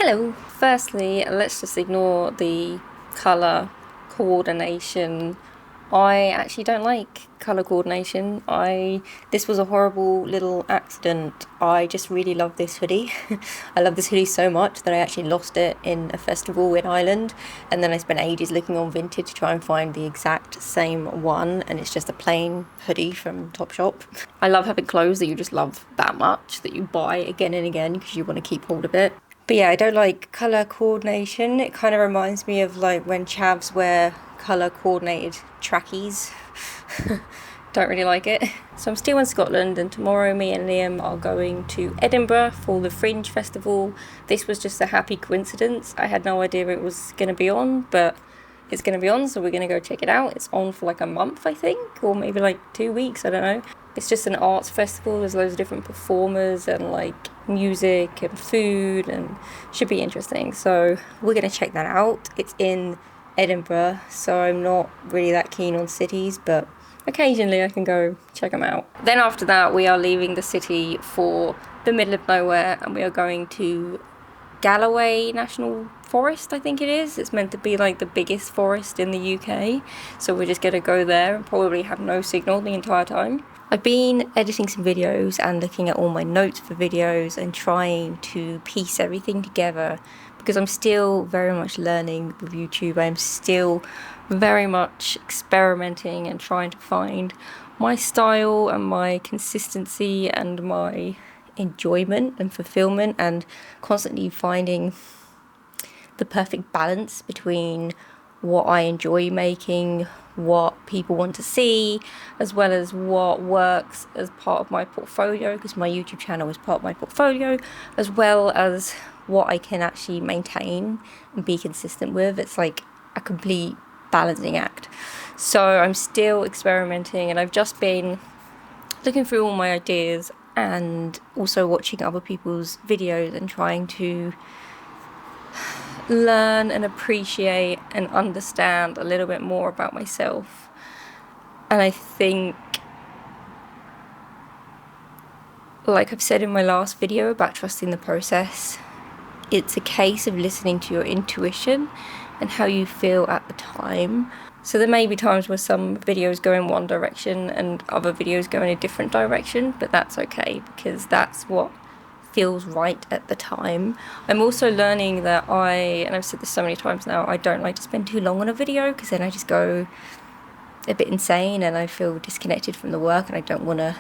Hello. Firstly, let's just ignore the colour coordination. I actually don't like colour coordination. This was a horrible little accident. I just really love this hoodie. I love this hoodie so much that I actually lost it in a festival in Ireland, and then I spent ages looking on Vinted to try and find the exact same one, and it's just a plain hoodie from Topshop. I love having clothes that you just love that much that you buy again and again because you want to keep hold of it. But yeah, I don't like colour coordination. It kind of reminds me of like when chavs wear colour coordinated trackies. Don't really like it. So I'm still in Scotland, and tomorrow me and Liam are going to Edinburgh for the Fringe Festival. This was just a happy coincidence. I had no idea it was going to be on, but it's going to be on, so we're going to go check it out. It's on for like a month, I think, or maybe like 2 weeks, I don't know. It's just an arts festival. There's loads of different performers and like music and food, and should be interesting. So we're going to check that out. It's in Edinburgh, so I'm not really that keen on cities, but occasionally I can go check them out. Then after that, we are leaving the city for the middle of nowhere, and we are going to Galloway National Forest, I think it is. It's meant to be like the biggest forest in the UK, so we're just going to go there and probably have no signal the entire time. I've been editing some videos and looking at all my notes for videos and trying to piece everything together, because I'm still very much learning with YouTube. I'm still very much experimenting and trying to find my style and my consistency and my enjoyment and fulfillment, and constantly finding the perfect balance between what I enjoy making, what people want to see, as well as what works as part of my portfolio, because my YouTube channel is part of my portfolio, as well as what I can actually maintain and be consistent with. It's like a complete balancing act. So I'm still experimenting, and I've just been looking through all my ideas and also watching other people's videos and trying to learn and appreciate and understand a little bit more about myself. And I think, like I've said in my last video about trusting the process, it's a case of listening to your intuition and how you feel at the time. So there may be times where some videos go in one direction and other videos go in a different direction, but that's okay, because that's what feels right at the time. I'm also learning that and I've said this so many times now, I don't like to spend too long on a video, because then I just go a bit insane and I feel disconnected from the work, and I don't want to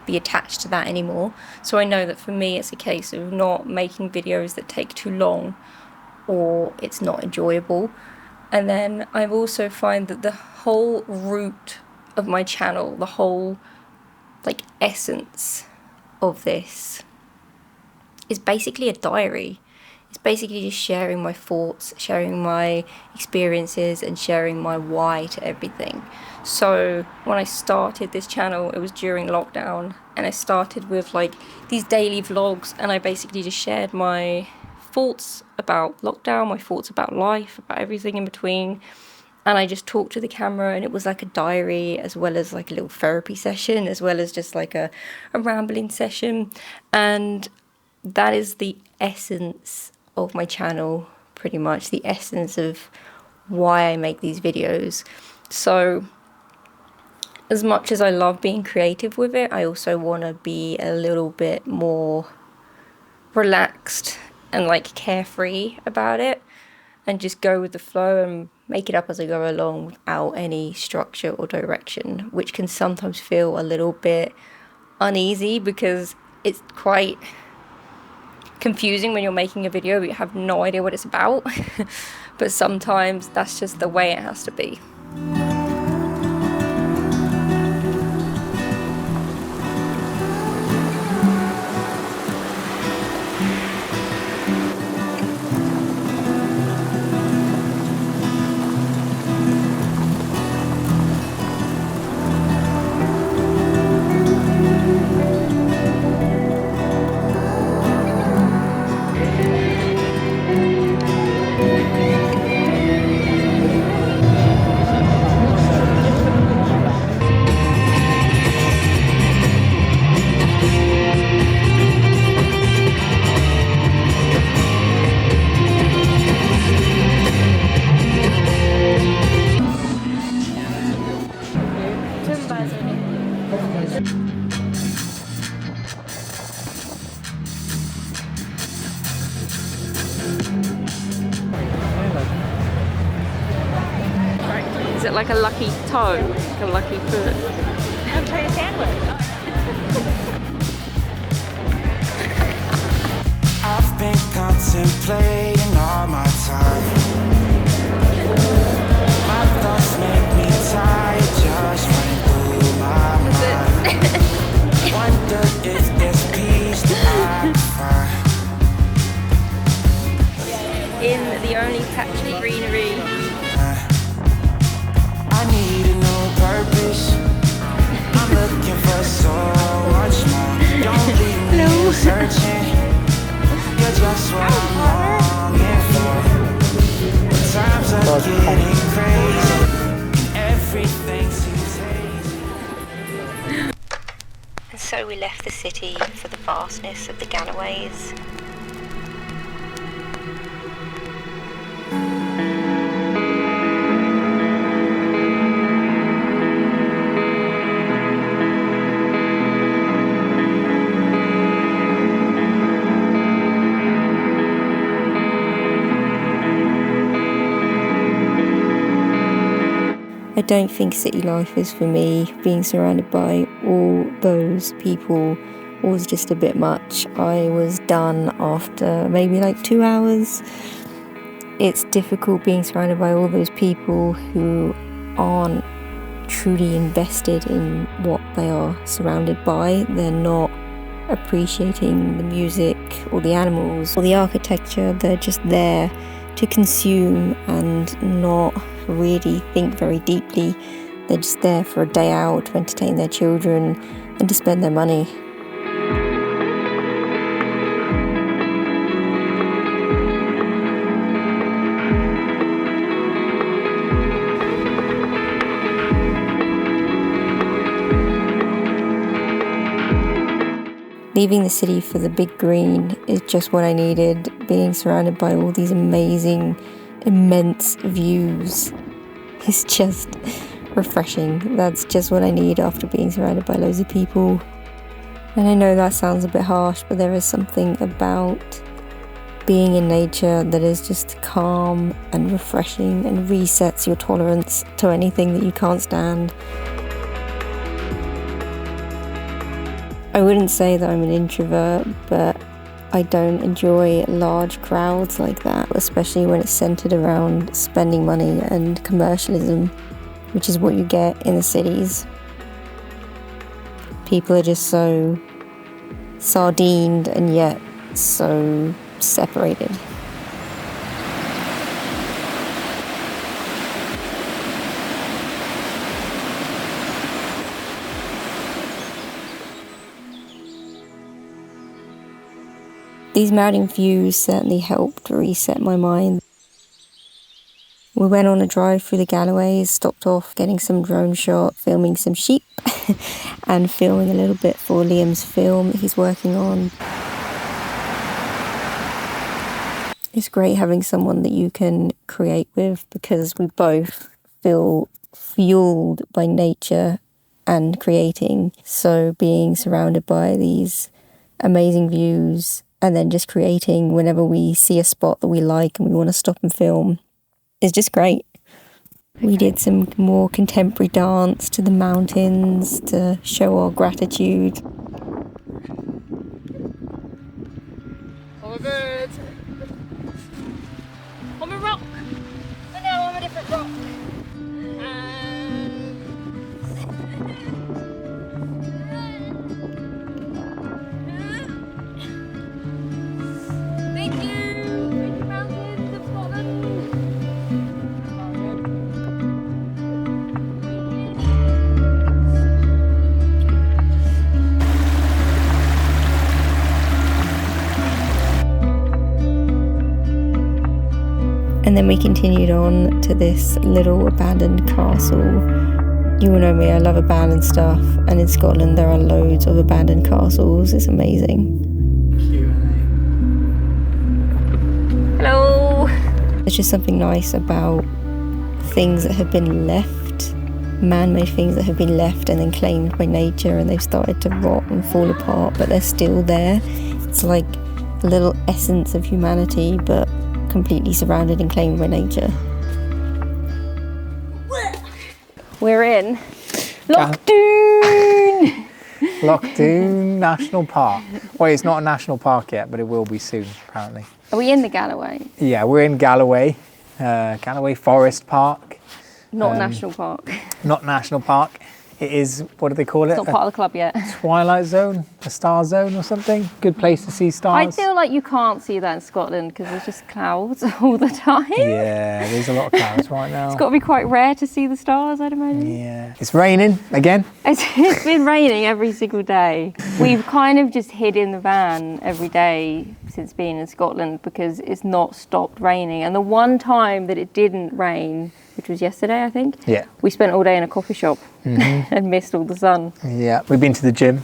be attached to that anymore. So I know that for me it's a case of not making videos that take too long, or it's not enjoyable. And then I also find that the whole root of my channel, the whole like essence of this, is basically a diary. It's basically just sharing my thoughts, sharing my experiences, and sharing my why to everything. So when I started this channel, it was during lockdown, and I started with like these daily vlogs, and I basically just shared my thoughts about lockdown, my thoughts about life, about everything in between, and I just talked to the camera, and it was like a diary, as well as like a little therapy session, as well as just like a rambling session. And that is the essence of my channel, pretty much the essence of why I make these videos. So as much as I love being creative with it, I also want to be a little bit more relaxed and like carefree about it, and just go with the flow and make it up as I go along without any structure or direction, which can sometimes feel a little bit uneasy, because it's quite confusing when you're making a video but you have no idea what it's about. But sometimes that's just the way it has to be. like a lucky toe, like a lucky foot. I'm trying to sandwich. I've been contemplating all my time. My thoughts make me tired, just running through my mind. Wonder if there's peace that I can find. In the only patch of greenery. I need a new purpose. I'm looking for so much more. Don't leave me searching. You're just what I'm longing for. Times are getting crazy. Everything seems hazy. And so we left the city for the vastness of the Gallowways. I don't think city life is for me. Being surrounded by all those people was just a bit much. I was done after maybe like 2 hours. It's difficult being surrounded by all those people who aren't truly invested in what they are surrounded by. They're not appreciating the music or the animals or the architecture. They're just there to consume and not really think very deeply. They're just there for a day out to entertain their children and to spend their money. Leaving the city for the big green is just what I needed. Being surrounded by all these amazing, immense views is just refreshing. That's just what I need after being surrounded by loads of people. And I know that sounds a bit harsh, but there is something about being in nature that is just calm and refreshing and resets your tolerance to anything that you can't stand. I wouldn't say that I'm an introvert, but I don't enjoy large crowds like that, especially when it's centered around spending money and commercialism, which is what you get in the cities. People are just so sardined and yet so separated. These mountain views certainly helped reset my mind. We went on a drive through the Gallowways, stopped off getting some drone shot, filming some sheep, and filming a little bit for Liam's film that he's working on. It's great having someone that you can create with because we both feel fueled by nature and creating. So being surrounded by these amazing views and then just creating whenever we see a spot that we like and we want to stop and film is just great. We did some more contemporary dance to the mountains to show our gratitude. I'm a bird. I'm a rock. I know I'm a different rock. Thank you, mountains of Scotland. And then we continued on to this little abandoned castle. You all know me, I love abandoned stuff, and in Scotland there are loads of abandoned castles. It's amazing. Hello! There's just something nice about things that have been left, man-made things that have been left and then claimed by nature, and they've started to rot and fall apart, but they're still there. It's like a little essence of humanity, but completely surrounded and claimed by nature. We're in Lochdoon. Lochdoon National Park. Well, it's not a national park yet, but it will be soon, apparently. Are we in the Galloway? Yeah, we're in Galloway, Galloway Forest Park. Not national park. Not national park. It is, what do they call it? It's not part of the club yet. Twilight Zone, a star zone or something. Good place to see stars. I feel like you can't see that in Scotland because there's just clouds all the time. Yeah, there's a lot of clouds right now. It's got to be quite rare to see the stars, I'd imagine. Yeah. It's raining again. It's been raining every single day. We've kind of just hid in the van every day since being in Scotland because it's not stopped raining. And the one time that it didn't rain, which was yesterday, I think. Yeah. We spent all day in a coffee shop and missed all the sun. Yeah, we've been to the gym.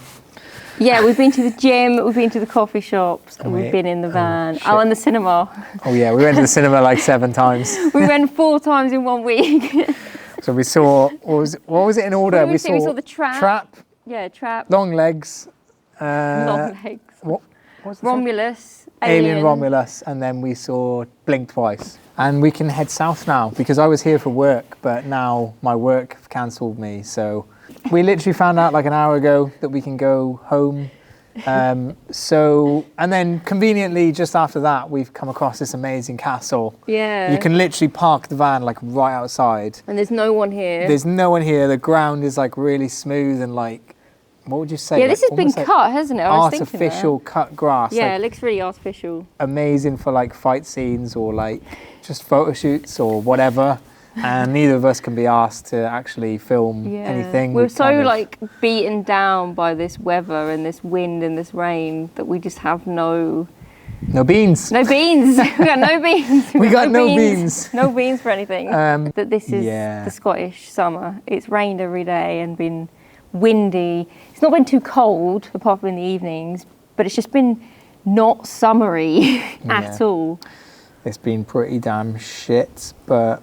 Yeah, we've been to the gym, we've been to the coffee shops, and we've been in the van. shit. And the cinema. Oh yeah, we went to the cinema like 7 times. We went 4 times in 1 week. So we saw, what was it in order? We saw the Trap. Yeah, Trap. Long Legs. Long Legs. What was the Romulus. Alien Romulus, and then we saw Blink Twice. And we can head south now because I was here for work, but now my work have cancelled me. So we literally found out like an hour ago that we can go home. And then conveniently just after that, we've come across this amazing castle. Yeah. You can literally park the van like right outside. And there's no one here. There's no one here. The ground is like really smooth and like, what would you say? Yeah, like, this has been almost like cut, hasn't it? I was thinking that. artificial cut grass. Yeah, like, it looks really artificial. amazing for like fight scenes or like just photo shoots or whatever. And neither of us can be asked to actually film anything. We're We so kind of- like beaten down by this weather and this wind and this rain that we just have no beans. beans. We got no beans. We got no beans. No beans for anything. That this is yeah. the Scottish summer. It's rained every day and been windy. It's not been too cold apart from in the evenings, but it's just been not summery at all. It's been pretty damn shit, but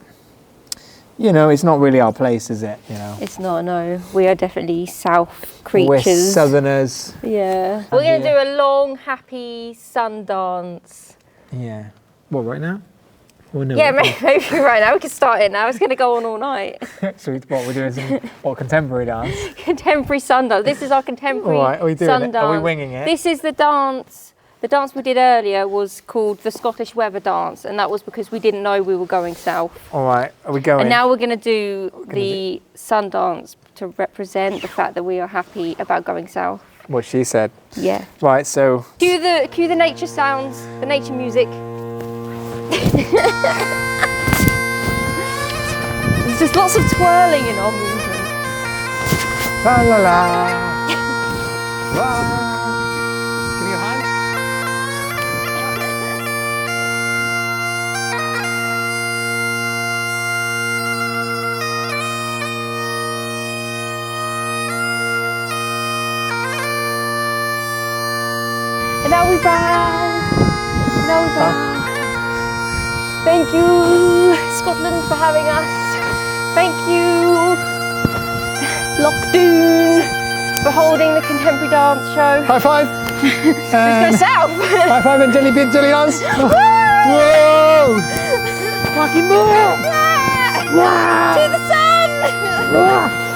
you know, it's not really our place, is it? You know, It's not, no. We are definitely south we're creatures. southerners. Yeah. We're going to do a long, happy sun dance. Yeah. What, right now? Or no? Yeah, maybe right now. We can start it now. It's going to go on all night. So what we're doing some contemporary dance? Contemporary sun dance. This is our contemporary All right, are we doing sun it? dance. Are we winging it? This is the dance. The dance we did earlier was called the Scottish Weather Dance, and that was because we didn't know we were going south. All right, are we going? And now we're going to do the sun dance to represent the fact that we are happy about going south. What she said. Yeah. Right, so Cue the nature sounds, the nature music. There's just lots of twirling in our movement. la la la. La. Give me your hand. And now we bow. Now we bow. Thank you, Scotland, for having us. Thank you, Lochdoon, for holding the contemporary dance show. High five. Let's go south. High five and jelly bean jelly dance. Whoa! Fucking move! To the sun.